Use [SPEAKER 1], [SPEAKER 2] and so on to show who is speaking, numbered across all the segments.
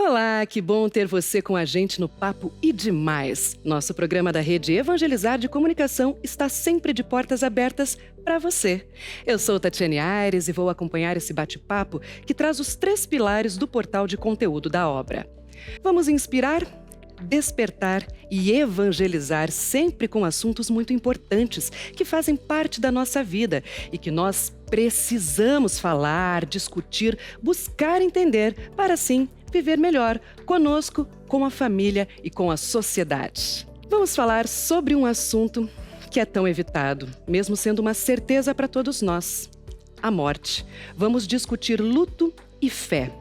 [SPEAKER 1] Olá, que bom ter você com a gente no Papo e Demais. Nosso programa da Rede Evangelizar de Comunicação está sempre de portas abertas para você. Eu sou Tatiane Aires e vou acompanhar esse bate-papo que traz os 3 pilares do portal de conteúdo da obra. Vamos inspirar, despertar e evangelizar sempre com assuntos muito importantes que fazem parte da nossa vida e que nós precisamos falar, discutir, buscar entender para assim viver melhor conosco, com a família e com a sociedade. Vamos falar sobre um assunto que é tão evitado, mesmo sendo uma certeza para todos nós: a morte. Vamos discutir luto e fé.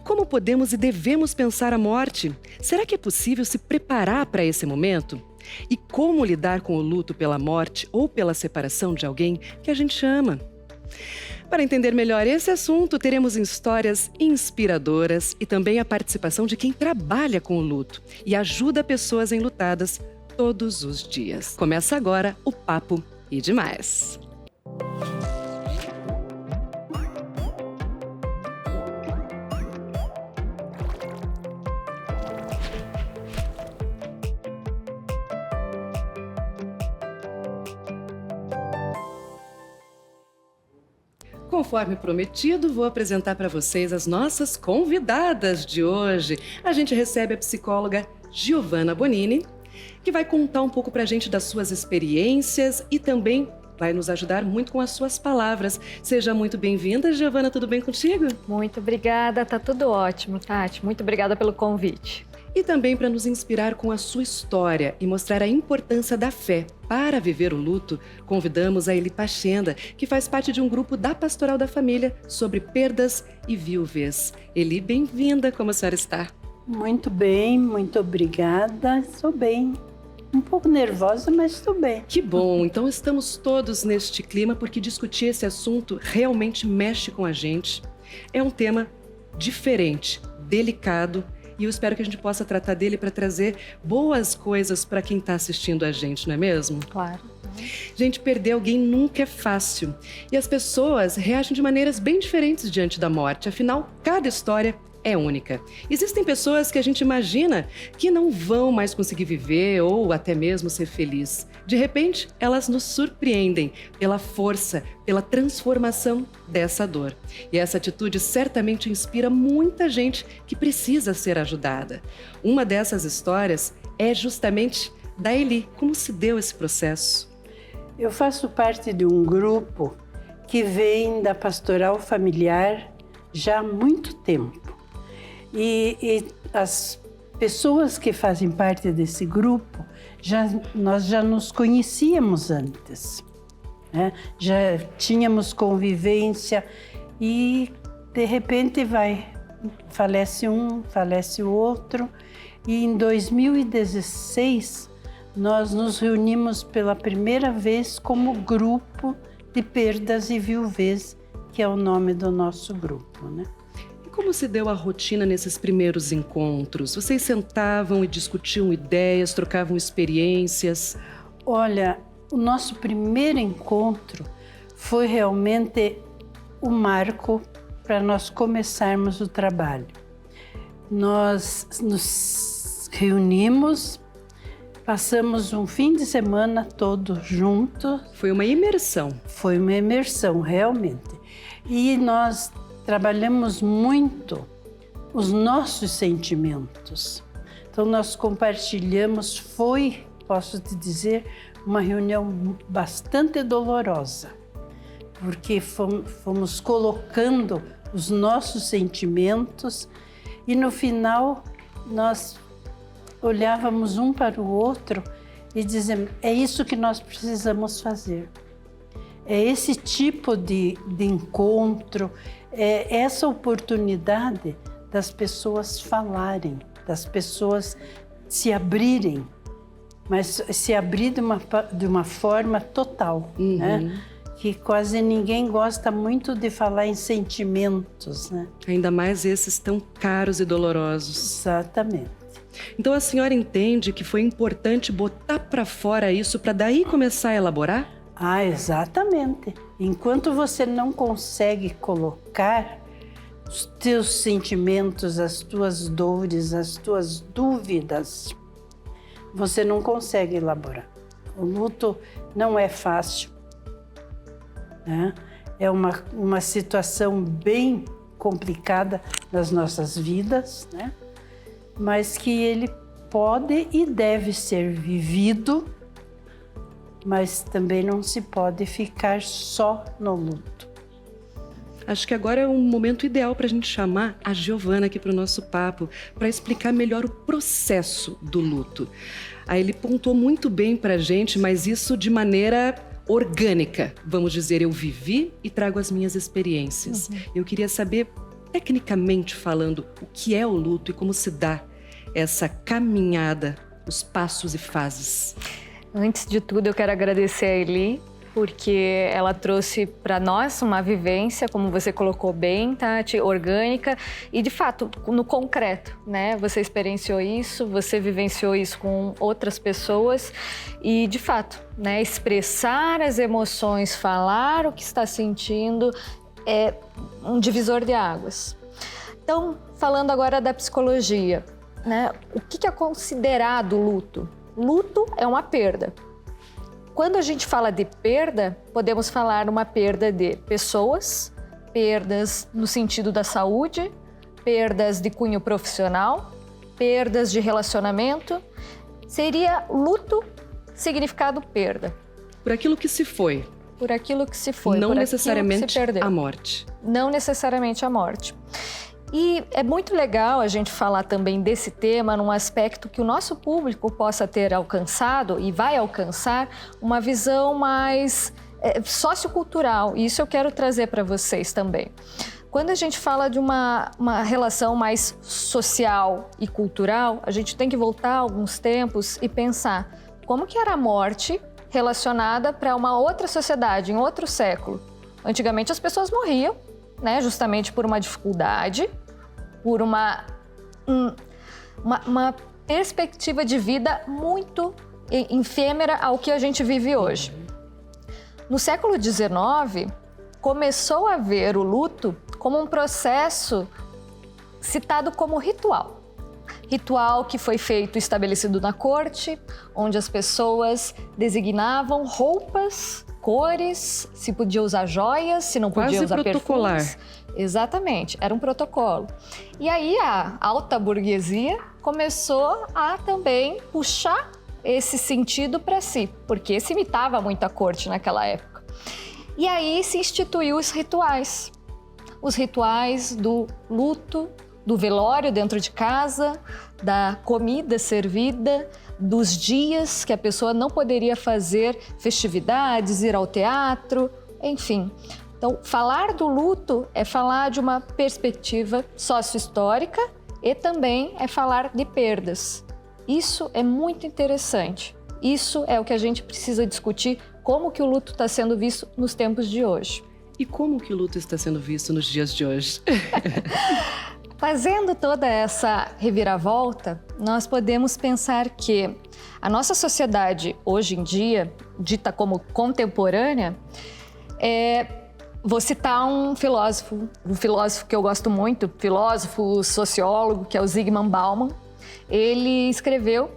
[SPEAKER 1] Como podemos e devemos pensar a morte? Será que é possível se preparar para esse momento? E como lidar com o luto pela morte ou pela separação de alguém que a gente ama? Para entender melhor esse assunto, teremos histórias inspiradoras e também a participação de quem trabalha com o luto e ajuda pessoas enlutadas todos os dias. Começa agora o Papo e Demais. Conforme prometido, vou apresentar para vocês as nossas convidadas de hoje. A gente recebe a psicóloga Giovana Bonini, que vai contar um pouco para a gente das suas experiências e também vai nos ajudar muito com as suas palavras. Seja muito bem-vinda, Giovana, tudo bem contigo?
[SPEAKER 2] Muito obrigada, tá tudo ótimo, Tati. Muito obrigada pelo convite.
[SPEAKER 1] E também para nos inspirar com a sua história e mostrar a importância da fé para viver o luto, convidamos a Eli Pachenda, que faz parte de um grupo da Pastoral da Família sobre perdas e viuvez. Eli, bem-vinda, como a senhora está?
[SPEAKER 3] Muito bem, muito obrigada, estou bem. Um pouco nervosa, mas estou bem.
[SPEAKER 1] Que bom, então estamos todos neste clima porque discutir esse assunto realmente mexe com a gente. É um tema diferente, delicado, e eu espero que a gente possa tratar dele para trazer boas coisas para quem está assistindo a gente, não é mesmo?
[SPEAKER 2] Claro.
[SPEAKER 1] Gente, perder alguém nunca é fácil. E as pessoas reagem de maneiras bem diferentes diante da morte. Afinal, cada história é única. Existem pessoas que a gente imagina que não vão mais conseguir viver ou até mesmo ser feliz. De repente, elas nos surpreendem pela força, pela transformação dessa dor. E essa atitude certamente inspira muita gente que precisa ser ajudada. Uma dessas histórias é justamente da Eli. Como se deu esse processo?
[SPEAKER 3] Eu faço parte de um grupo que vem da pastoral familiar já há muito tempo. E as pessoas que fazem parte desse grupo, nós já nos conhecíamos antes, né? Já tínhamos convivência e, de repente, falece um, falece o outro. E em 2016, nós nos reunimos pela primeira vez como grupo de perdas e viuvez, que é o nome do nosso grupo, né?
[SPEAKER 1] Como se deu a rotina nesses primeiros encontros? Vocês sentavam e discutiam ideias, trocavam experiências?
[SPEAKER 3] Olha, o nosso primeiro encontro foi realmente o marco para nós começarmos o trabalho. Nós nos reunimos, passamos um fim de semana todo juntos.
[SPEAKER 1] Foi uma imersão.
[SPEAKER 3] Foi uma imersão, realmente. E nós trabalhamos muito os nossos sentimentos. Então, nós compartilhamos, posso te dizer, uma reunião bastante dolorosa, porque fomos colocando os nossos sentimentos e, no final, nós olhávamos um para o outro e dizíamos: é isso que nós precisamos fazer. É esse tipo de encontro, é essa oportunidade das pessoas falarem, das pessoas se abrirem, mas se abrir de uma forma total, né? Que quase ninguém gosta muito de falar em sentimentos, né?
[SPEAKER 1] Ainda mais esses tão caros e dolorosos.
[SPEAKER 3] Exatamente.
[SPEAKER 1] Então a senhora entende que foi importante botar para fora isso para daí começar a elaborar?
[SPEAKER 3] Ah, exatamente. Enquanto você não consegue colocar, os teus sentimentos, as tuas dores, as tuas dúvidas, você não consegue elaborar. O luto não é fácil, né? É uma situação bem complicada nas nossas vidas, né? Mas que ele pode e deve ser vivido, mas também não se pode ficar só no luto.
[SPEAKER 1] Acho que agora é um momento ideal para a gente chamar a Giovana aqui para o nosso papo, para explicar melhor o processo do luto. Aí ele pontuou muito bem para a gente, mas isso de maneira orgânica. Vamos dizer, eu vivi e trago as minhas experiências. Eu queria saber, tecnicamente falando, o que é o luto e como se dá essa caminhada, os passos e fases.
[SPEAKER 2] Antes de tudo, eu quero agradecer a Eli, porque ela trouxe para nós uma vivência, como você colocou bem, Tati, orgânica e, de fato, no concreto, né? Você experienciou isso, você vivenciou isso com outras pessoas e, de fato, né, expressar as emoções, falar o que está sentindo é um divisor de águas. Então, falando agora da psicologia, né? O que é considerado luto? Luto é uma perda. Quando a gente fala de perda, podemos falar uma perda de pessoas, perdas no sentido da saúde, perdas de cunho profissional, perdas de relacionamento. Seria luto, significado perda.
[SPEAKER 1] Por aquilo que se foi.
[SPEAKER 2] Por aquilo que se foi,
[SPEAKER 1] não
[SPEAKER 2] por
[SPEAKER 1] necessariamente
[SPEAKER 2] aquilo que se perdeu.
[SPEAKER 1] a morte.
[SPEAKER 2] Não necessariamente a morte. E é muito legal a gente falar também desse tema num aspecto que o nosso público possa ter alcançado e vai alcançar uma visão mais sociocultural. E isso eu quero trazer para vocês também. Quando a gente fala de uma relação mais social e cultural, a gente tem que voltar alguns tempos e pensar como que era a morte relacionada para uma outra sociedade, em outro século. Antigamente as pessoas morriam, né, justamente por uma dificuldade, por uma perspectiva de vida muito efêmera ao que a gente vive hoje. No século XIX, começou a ver o luto como um processo citado como ritual. Ritual que foi feito, estabelecido na corte, onde as pessoas designavam roupas, cores, se podia usar joias, se não podia
[SPEAKER 1] Quase
[SPEAKER 2] usar
[SPEAKER 1] protocolar.
[SPEAKER 2] perfumes. Exatamente, era um protocolo. E aí a alta burguesia começou a também puxar esse sentido para si, porque se imitava muito a corte naquela época. E aí se instituiu os rituais do luto, do velório dentro de casa, da comida servida, dos dias que a pessoa não poderia fazer festividades, ir ao teatro, enfim. Então, falar do luto é falar de uma perspectiva sócio-histórica e também é falar de perdas. Isso é muito interessante. Isso é o que a gente precisa discutir, como que o luto está sendo visto nos tempos de hoje.
[SPEAKER 1] E como que o luto está sendo visto nos dias de hoje?
[SPEAKER 2] Fazendo toda essa reviravolta, nós podemos pensar que a nossa sociedade hoje em dia, dita como contemporânea, vou citar um filósofo que eu gosto muito, filósofo, sociólogo, que é o Zygmunt Bauman. Ele escreveu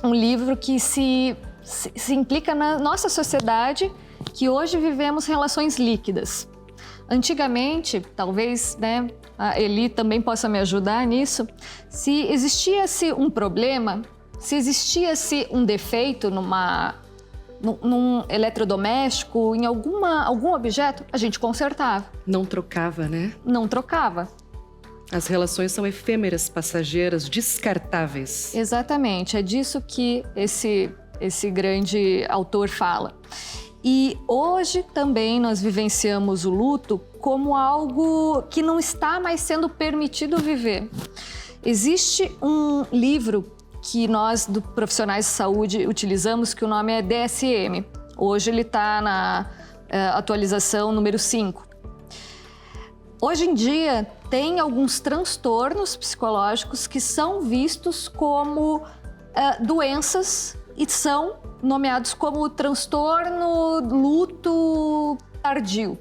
[SPEAKER 2] um livro que se implica na nossa sociedade, que hoje vivemos relações líquidas. Antigamente, talvez, né, a Eli também possa me ajudar nisso, se existia-se um problema, se existia-se um defeito num eletrodoméstico, em algum objeto, a gente consertava.
[SPEAKER 1] Não trocava, né?
[SPEAKER 2] Não trocava.
[SPEAKER 1] As relações são efêmeras, passageiras, descartáveis.
[SPEAKER 2] Exatamente, é disso que esse grande autor fala. E hoje também nós vivenciamos o luto como algo que não está mais sendo permitido viver. Existe um livro que nós, do profissionais de saúde, utilizamos, que o nome é DSM. Hoje ele está na atualização número 5. Hoje em dia, tem alguns transtornos psicológicos que são vistos como doenças e são nomeados como transtorno luto tardio.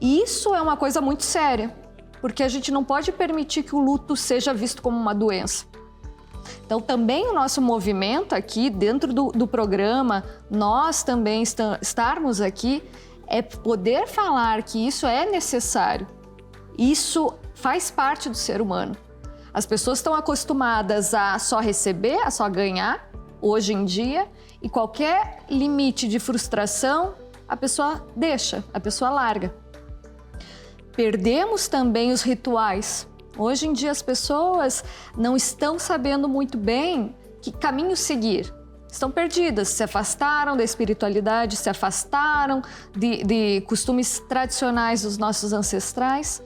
[SPEAKER 2] Isso é uma coisa muito séria, porque a gente não pode permitir que o luto seja visto como uma doença. Então, também o nosso movimento aqui, dentro do programa, nós também estarmos aqui, é poder falar que isso é necessário. Isso faz parte do ser humano. As pessoas estão acostumadas a só receber, a só ganhar, hoje em dia, e qualquer limite de frustração, a pessoa deixa, a pessoa larga. Perdemos também os rituais. Hoje em dia as pessoas não estão sabendo muito bem que caminho seguir. Estão perdidas, se afastaram da espiritualidade, se afastaram de costumes tradicionais dos nossos ancestrais.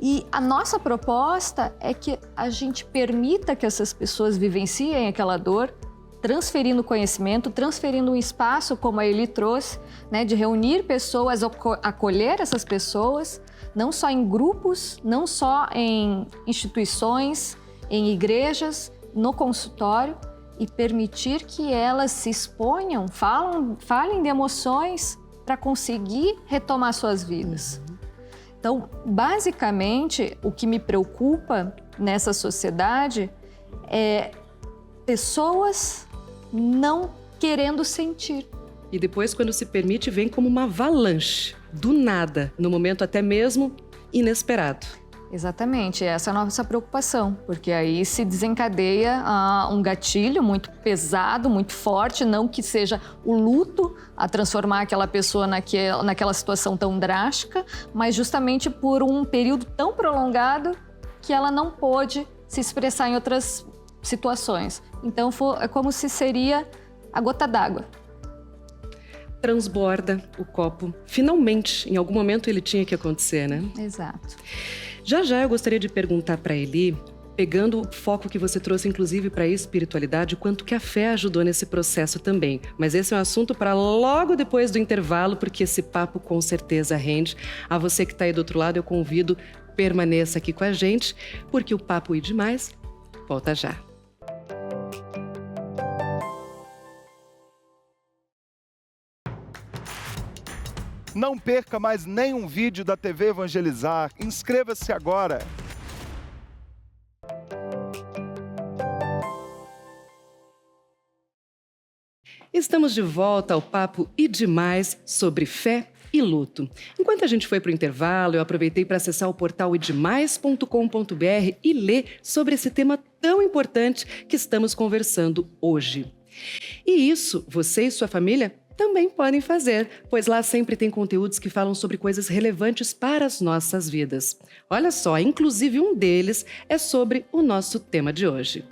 [SPEAKER 2] E a nossa proposta é que a gente permita que essas pessoas vivenciem aquela dor, transferindo conhecimento, transferindo um espaço, como a Eli trouxe, né, de reunir pessoas, acolher essas pessoas, não só em grupos, não só em instituições, em igrejas, no consultório, e permitir que elas se exponham, falem de emoções para conseguir retomar suas vidas. Então, basicamente, o que me preocupa nessa sociedade é pessoas não querendo sentir.
[SPEAKER 1] E depois, quando se permite, vem como uma avalanche, do nada, no momento até mesmo inesperado.
[SPEAKER 2] Exatamente, essa é a nossa preocupação, porque aí se desencadeia um gatilho muito pesado, muito forte, não que seja o luto a transformar aquela pessoa naquela situação tão drástica, mas justamente por um período tão prolongado que ela não pôde se expressar em outras situações. Então é como se seria a gota d'água.
[SPEAKER 1] Transborda o copo. Finalmente, em algum momento ele tinha que acontecer, né?
[SPEAKER 2] Exato.
[SPEAKER 1] Já eu gostaria de perguntar para Eli, pegando o foco que você trouxe, inclusive, para a espiritualidade, quanto que a fé ajudou nesse processo também. Mas esse é um assunto para logo depois do intervalo, porque esse papo com certeza rende. A você que está aí do outro lado, eu convido, permaneça aqui com a gente, porque o Papo e Demais volta já.
[SPEAKER 4] Não perca mais nenhum vídeo da TV Evangelizar. Inscreva-se agora.
[SPEAKER 1] Estamos de volta ao Papo e Demais sobre fé e luto. Enquanto a gente foi para o intervalo, eu aproveitei para acessar o portal idemais.com.br e ler sobre esse tema tão importante que estamos conversando hoje. E isso, você e sua família também podem fazer, pois lá sempre tem conteúdos que falam sobre coisas relevantes para as nossas vidas. Olha só, inclusive um deles é sobre o nosso tema de hoje.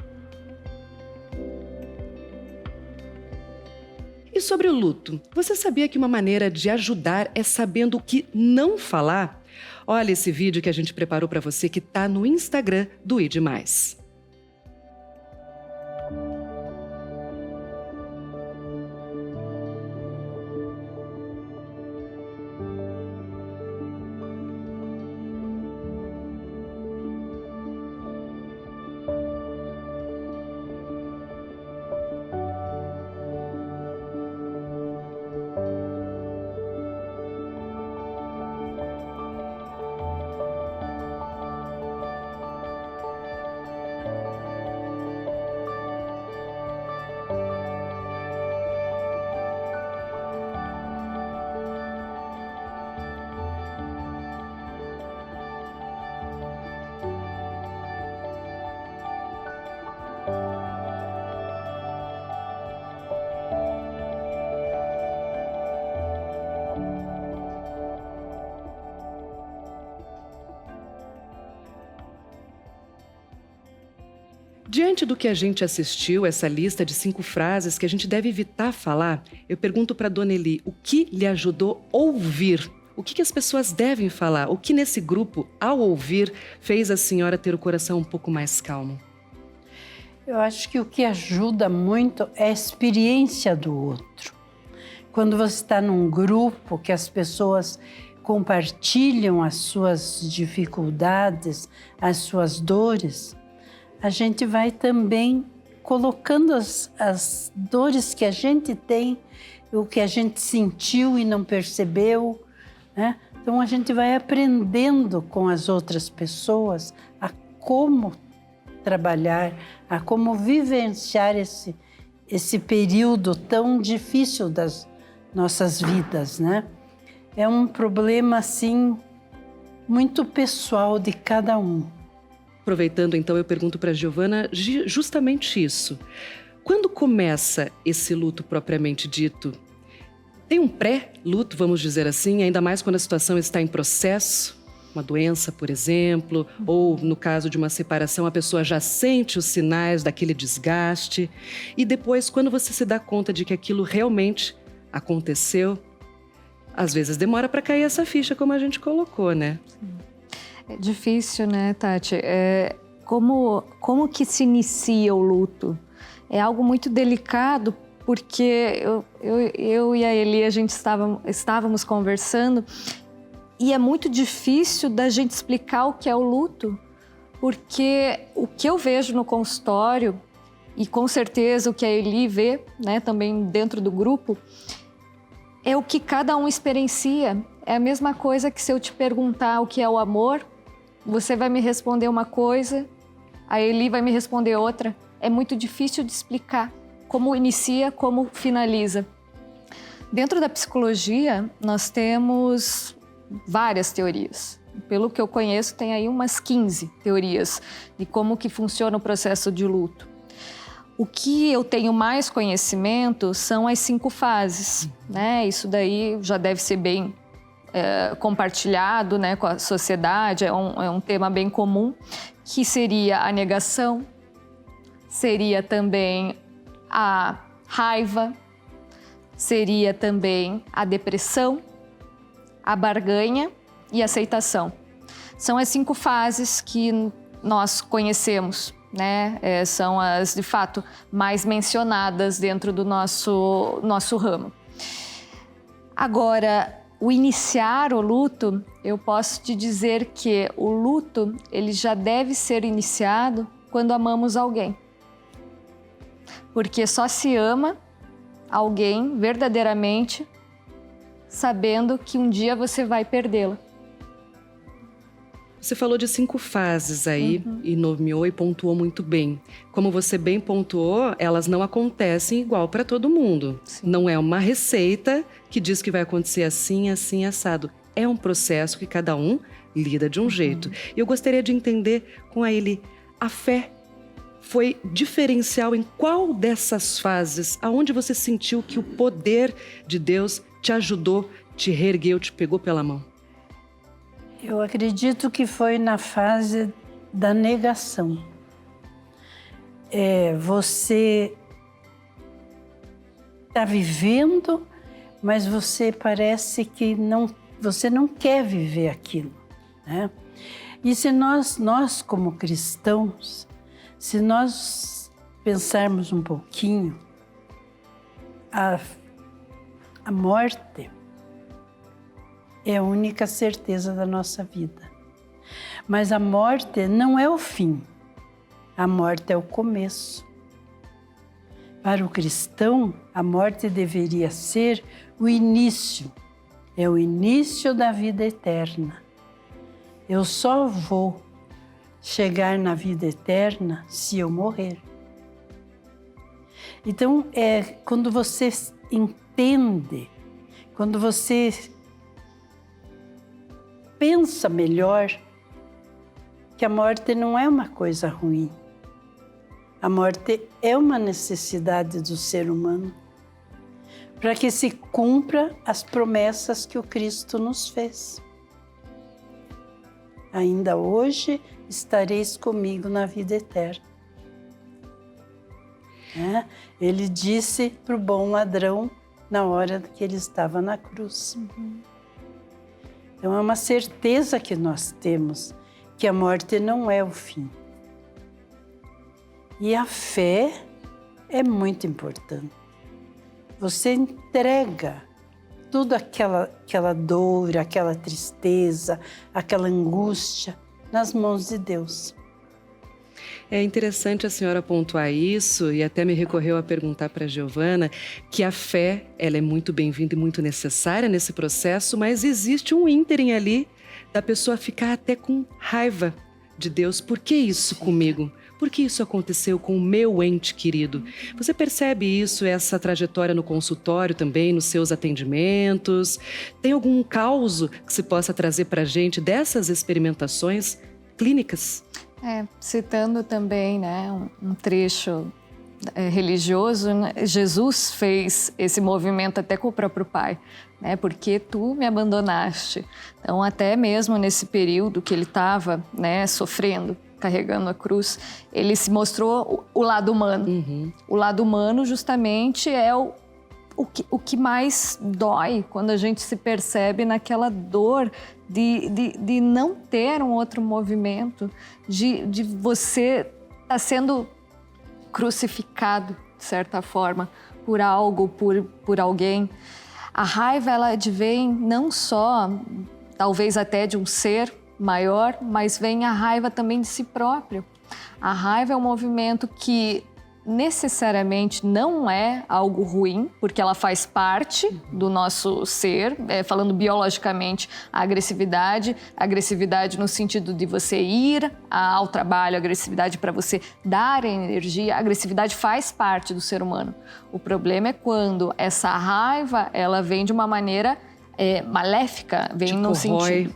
[SPEAKER 1] E sobre o luto, você sabia que uma maneira de ajudar é sabendo o que não falar? Olha esse vídeo que a gente preparou para você que está no Instagram do IDMais. Diante do que a gente assistiu, essa lista de 5 frases que a gente deve evitar falar, eu pergunto para Dona Eli, o que lhe ajudou a ouvir? O que as pessoas devem falar? O que nesse grupo, ao ouvir, fez a senhora ter o coração um pouco mais calmo?
[SPEAKER 3] Eu acho que o que ajuda muito é a experiência do outro. Quando você está num grupo que as pessoas compartilham as suas dificuldades, as suas dores, a gente vai também colocando as dores que a gente tem, o que a gente sentiu e não percebeu, né? Então a gente vai aprendendo com as outras pessoas a como trabalhar, a como vivenciar esse período tão difícil das nossas vidas, né? É um problema, assim, muito pessoal de cada um.
[SPEAKER 1] Aproveitando, então, eu pergunto para a Giovana justamente isso. Quando começa esse luto propriamente dito? Tem um pré-luto, vamos dizer assim, ainda mais quando a situação está em processo? Uma doença, por exemplo, ou no caso de uma separação, a pessoa já sente os sinais daquele desgaste. E depois, quando você se dá conta de que aquilo realmente aconteceu, às vezes demora para cair essa ficha, como a gente colocou, né?
[SPEAKER 2] É difícil, né, Tati? Como que se inicia o luto? É algo muito delicado, porque eu e a Eli, a gente estávamos conversando, e é muito difícil da gente explicar o que é o luto, porque o que eu vejo no consultório, e com certeza o que a Eli vê, né, também dentro do grupo, é o que cada um experiencia. É a mesma coisa que se eu te perguntar o que é o amor, você vai me responder uma coisa, a Eli vai me responder outra. É muito difícil de explicar como inicia, como finaliza. Dentro da psicologia, nós temos várias teorias. Pelo que eu conheço, tem aí umas 15 teorias de como que funciona o processo de luto. O que eu tenho mais conhecimento são as 5 fases, né? Isso daí já deve ser bem compartilhado, né, com a sociedade, é um tema bem comum, que seria a negação, seria também a raiva, seria também a depressão, a barganha e a aceitação. São as 5 fases que nós conhecemos, né? São as, de fato, mais mencionadas dentro do nosso ramo. Agora, o iniciar o luto, eu posso te dizer que o luto, ele já deve ser iniciado quando amamos alguém. Porque só se ama alguém verdadeiramente sabendo que um dia você vai perdê-la.
[SPEAKER 1] Você falou de 5 fases aí e nomeou e pontuou muito bem. Como você bem pontuou, elas não acontecem igual para todo mundo. Sim. Não é uma receita que diz que vai acontecer assim, assim, assado. É um processo que cada um lida de um jeito. E eu gostaria de entender com a Eli, a fé foi diferencial em qual dessas fases, aonde você sentiu que o poder de Deus te ajudou, te reergueu, te pegou pela mão?
[SPEAKER 3] Eu acredito que foi na fase da negação. Você está vivendo, mas você parece que você não quer viver aquilo, né? E se nós como cristãos, se nós pensarmos um pouquinho, a morte é a única certeza da nossa vida. Mas a morte não é o fim, a morte é o começo. Para o cristão, a morte deveria ser o início, é o início da vida eterna. Eu só vou chegar na vida eterna se eu morrer. Então, quando você entende, quando você pensa melhor, que a morte não é uma coisa ruim. A morte é uma necessidade do ser humano para que se cumpra as promessas que o Cristo nos fez. Ainda hoje estareis comigo na vida eterna. Ele disse para o bom ladrão na hora que ele estava na cruz. Então é uma certeza que nós temos que a morte não é o fim. E a fé é muito importante. Você entrega toda aquela dor, aquela tristeza, aquela angústia nas mãos de Deus.
[SPEAKER 1] É interessante a senhora pontuar isso e até me recorreu a perguntar para a Giovana que a fé, ela é muito bem-vinda e muito necessária nesse processo, mas existe um ínterim ali da pessoa ficar até com raiva de Deus. Por que isso comigo? Por que isso aconteceu com o meu ente querido? Você percebe isso, essa trajetória no consultório também, nos seus atendimentos? Tem algum caso que se possa trazer para a gente dessas experimentações clínicas?
[SPEAKER 2] Citando também, né, um trecho religioso, né? Jesus fez esse movimento até com o próprio Pai, né? Porque tu me abandonaste. Então, até mesmo nesse período que ele estava, né, sofrendo, carregando a cruz, ele se mostrou o lado humano.
[SPEAKER 1] Uhum.
[SPEAKER 2] O lado humano justamente é o que mais dói quando a gente se percebe naquela dor de não ter um outro movimento, de você estar sendo crucificado, de certa forma, por algo, por alguém. A raiva, ela advém não só, talvez até de um ser maior, mas vem a raiva também de si próprio. A raiva é um movimento que necessariamente não é algo ruim, porque ela faz parte do nosso ser, falando biologicamente, a agressividade no sentido de você ir ao trabalho, a agressividade para você dar energia, a agressividade faz parte do ser humano. O problema é quando essa raiva, ela vem de uma maneira maléfica, vem no sentido...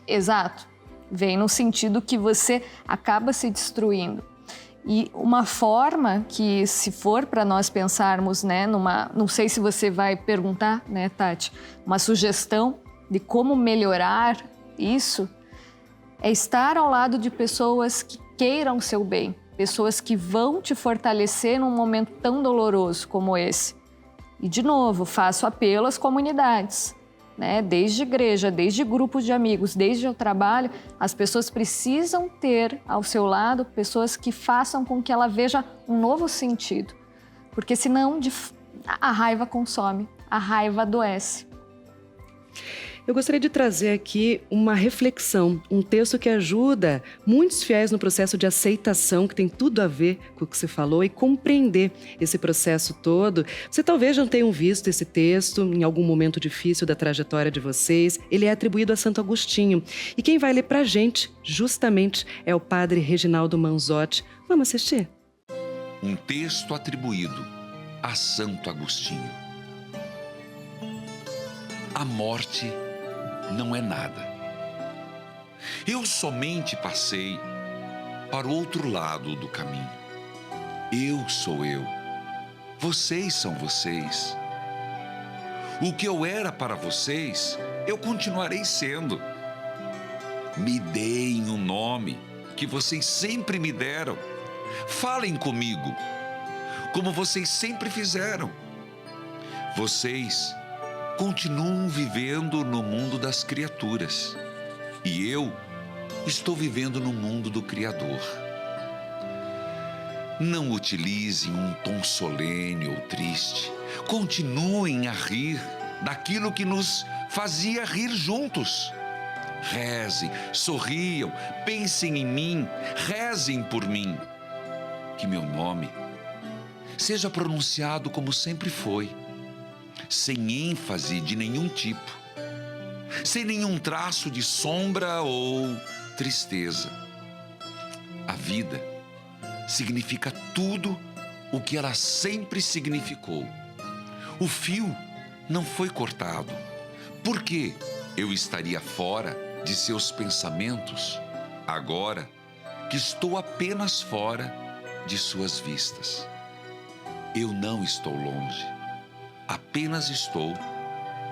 [SPEAKER 2] Exato, vem no sentido que você acaba se destruindo. E uma forma que, se for para nós pensarmos, né, não sei se você vai perguntar, né, Tati, uma sugestão de como melhorar isso, é estar ao lado de pessoas que queiram o seu bem, pessoas que vão te fortalecer num momento tão doloroso como esse. E, de novo, faço apelo às comunidades, né? Desde igreja, desde grupos de amigos, desde o trabalho, as pessoas precisam ter ao seu lado pessoas que façam com que ela veja um novo sentido. Porque senão a raiva consome, a raiva adoece.
[SPEAKER 1] Eu gostaria de trazer aqui uma reflexão, um texto que ajuda muitos fiéis no processo de aceitação, que tem tudo a ver com o que você falou, e compreender esse processo todo. Você talvez já tenham visto esse texto em algum momento difícil da trajetória de vocês. Ele é atribuído a Santo Agostinho. E quem vai ler pra gente, justamente, é o padre Reginaldo Manzotti. Vamos assistir?
[SPEAKER 5] Um texto atribuído a Santo Agostinho. A morte não é nada. Eu somente passei para o outro lado do caminho. Eu sou eu. Vocês são vocês. O que eu era para vocês, eu continuarei sendo. Me deem um nome que vocês sempre me deram. Falem comigo, como vocês sempre fizeram. Vocês continuam vivendo no mundo das criaturas e eu estou vivendo no mundo do Criador. Não utilizem um tom solene ou triste. Continuem a rir daquilo que nos fazia rir juntos. Rezem, sorriam, pensem em mim, rezem por mim. Que meu nome seja pronunciado como sempre foi, sem ênfase de nenhum tipo, sem nenhum traço de sombra ou tristeza. A vida significa tudo o que ela sempre significou. O fio não foi cortado. Por que eu estaria fora de seus pensamentos, agora que estou apenas fora de suas vistas? Eu não estou longe. Apenas estou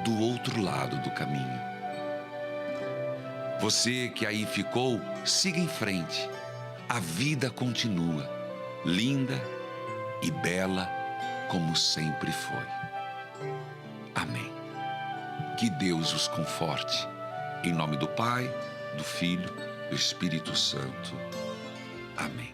[SPEAKER 5] do outro lado do caminho. Você que aí ficou, siga em frente. A vida continua, linda e bela como sempre foi. Amém. Que Deus os conforte. Em nome do Pai, do Filho, do Espírito Santo. Amém.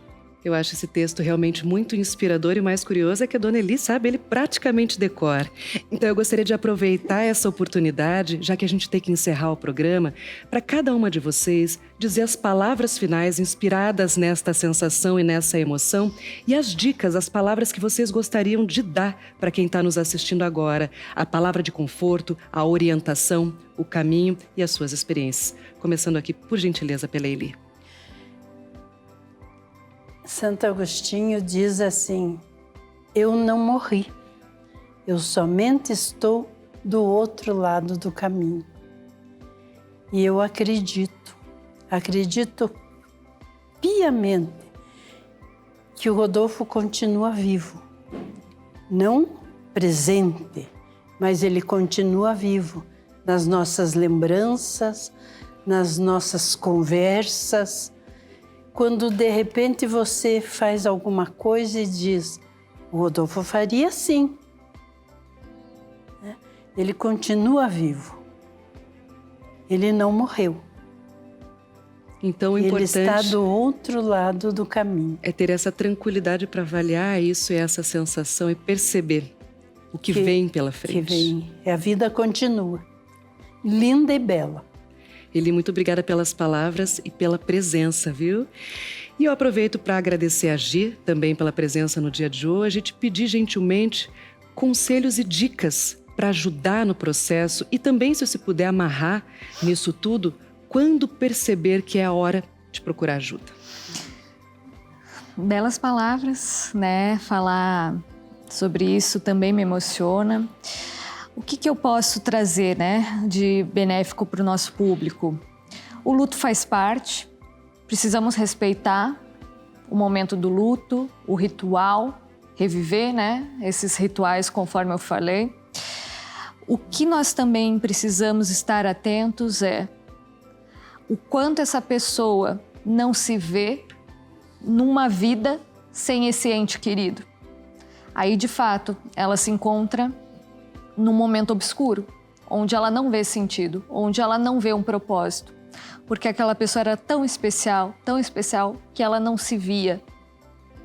[SPEAKER 1] Eu acho esse texto realmente muito inspirador e o mais curioso é que a Dona Eli sabe ele praticamente de cor. Então eu gostaria de aproveitar essa oportunidade, já que a gente tem que encerrar o programa, para cada uma de vocês dizer as palavras finais inspiradas nesta sensação e nessa emoção e as dicas, as palavras que vocês gostariam de dar para quem está nos assistindo agora. A palavra de conforto, a orientação, o caminho e as suas experiências. Começando aqui, por gentileza, pela Eli.
[SPEAKER 3] Santo Agostinho diz assim: eu não morri, eu somente estou do outro lado do caminho. E eu acredito piamente que o Rodolfo continua vivo. Não presente, mas ele continua vivo nas nossas lembranças, nas nossas conversas. Quando de repente você faz alguma coisa e diz, o Rodolfo faria assim. Ele continua vivo. Ele não morreu.
[SPEAKER 1] Então, o importante
[SPEAKER 3] ele está do outro lado do caminho.
[SPEAKER 1] É ter essa tranquilidade para avaliar isso e essa sensação e perceber o que vem pela frente.
[SPEAKER 3] Que vem. A vida continua. Linda e bela.
[SPEAKER 1] Eli, muito obrigada pelas palavras e pela presença, viu? E eu aproveito para agradecer a Gi também pela presença no dia de hoje e te pedir gentilmente conselhos e dicas para ajudar no processo e também, se você puder amarrar nisso tudo, quando perceber que é a hora de procurar ajuda.
[SPEAKER 2] Belas palavras, né? Falar sobre isso também me emociona. O que eu posso trazer, né, de benéfico para o nosso público? O luto faz parte, precisamos respeitar o momento do luto, o ritual, reviver, né, esses rituais conforme eu falei. O que nós também precisamos estar atentos é o quanto essa pessoa não se vê numa vida sem esse ente querido. Aí, de fato, ela se encontra num momento obscuro, onde ela não vê sentido, onde ela não vê um propósito, porque aquela pessoa era tão especial, que ela não se via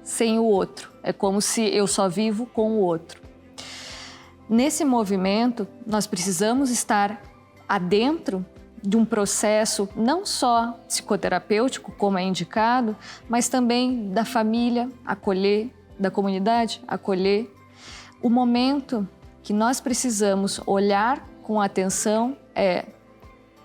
[SPEAKER 2] sem o outro. É como se eu só vivo com o outro. Nesse movimento, nós precisamos estar adentro de um processo não só psicoterapêutico, como é indicado, mas também da família, acolher, da comunidade, acolher. O momento que nós precisamos olhar com atenção é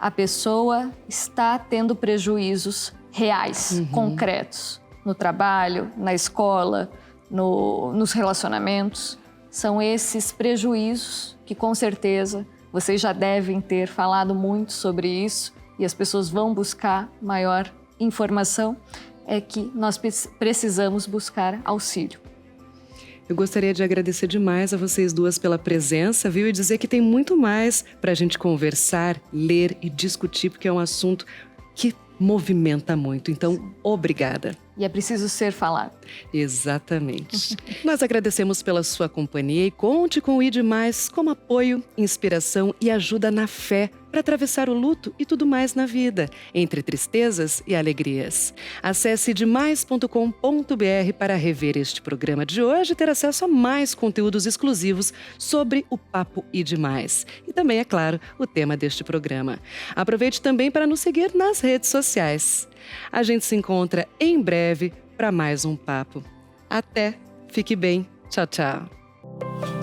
[SPEAKER 2] a pessoa está tendo prejuízos reais, concretos, no trabalho, na escola, nos relacionamentos. São esses prejuízos que, com certeza, vocês já devem ter falado muito sobre isso e as pessoas vão buscar maior informação, é que nós precisamos buscar auxílio.
[SPEAKER 1] Eu gostaria de agradecer demais a vocês duas pela presença, viu? E dizer que tem muito mais para a gente conversar, ler e discutir, porque é um assunto que movimenta muito. Então, obrigada.
[SPEAKER 2] E é preciso ser falado.
[SPEAKER 1] Exatamente. Nós agradecemos pela sua companhia e conte com o ID Mais como apoio, inspiração e ajuda na fé para atravessar o luto e tudo mais na vida, entre tristezas e alegrias. Acesse idmais.com.br para rever este programa de hoje e ter acesso a mais conteúdos exclusivos sobre o Papo ID Mais. E também, é claro, o tema deste programa. Aproveite também para nos seguir nas redes sociais. A gente se encontra em breve para mais um papo. Até! Fique bem. Tchau, tchau.